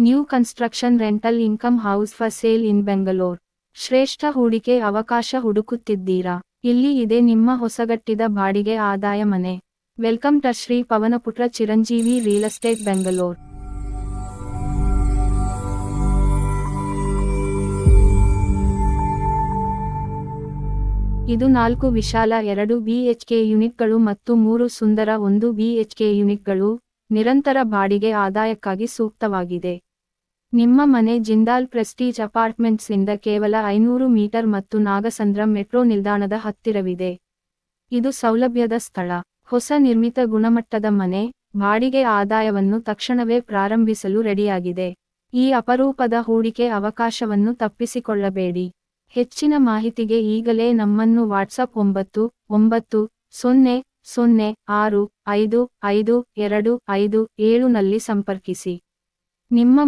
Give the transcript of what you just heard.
New construction rental income house for sale ಇನ್ ಬೆಂಗಳೂರು. ಶ್ರೇಷ್ಠ ಹೂಡಿಕೆ ಅವಕಾಶ ಹುಡುಕುತ್ತಿದ್ದೀರಾ? ಇಲ್ಲಿ ಇದೆ ನಿಮ್ಮ ಹೊಸಗಟ್ಟಿದ ಬಾಡಿಗೆ ಆದಾಯ ಮನೆ. Welcome to Shri Pavanaputra Chiranjeevi real estate Bengaluru. ಇದು 4 ವಿಶಾಲ 2 BHK ಯೂನಿಟ್ಗಳು ಮತ್ತು 3 ಸುಂದರ 1 BHK ಯೂನಿಟ್ಗಳು, ನಿರಂತರ ಬಾಡಿಗೆ ಆದಾಯಕ್ಕಾಗಿ ಸೂಕ್ತವಾಗಿದೆ. ನಿಮ್ಮ ಮನೆ ಜಿಂದಾಲ್ ಪ್ರೆಸ್ಟೀಜ್ ಅಪಾರ್ಟ್ಮೆಂಟ್ಸ್ ಇಂದ ಕೇವಲ 500 ಮೀಟರ್ ಮತ್ತು ನಾಗಸಂದ್ರ ಮೆಟ್ರೋ ನಿಲ್ದಾಣದ ಹತ್ತಿರವಿದೆ. ಇದು ಸೌಲಭ್ಯದ ಸ್ಥಳ. ಹೊಸ ನಿರ್ಮಿತ ಗುಣಮಟ್ಟದ ಮನೆ, ಬಾಡಿಗೆ ಆದಾಯವನ್ನು ತಕ್ಷಣವೇ ಪ್ರಾರಂಭಿಸಲು ರೆಡಿಯಾಗಿದೆ. ಈ ಅಪರೂಪದ ಹೂಡಿಕೆ ಅವಕಾಶವನ್ನು ತಪ್ಪಿಸಿಕೊಳ್ಳಬೇಡಿ. ಹೆಚ್ಚಿನ ಮಾಹಿತಿಗೆ ಈಗಲೇ ನಮ್ಮನ್ನು ವಾಟ್ಸಪ್ 9900655257 ನಲ್ಲಿ ಸಂಪರ್ಕಿಸಿ. ನಿಮ್ಮ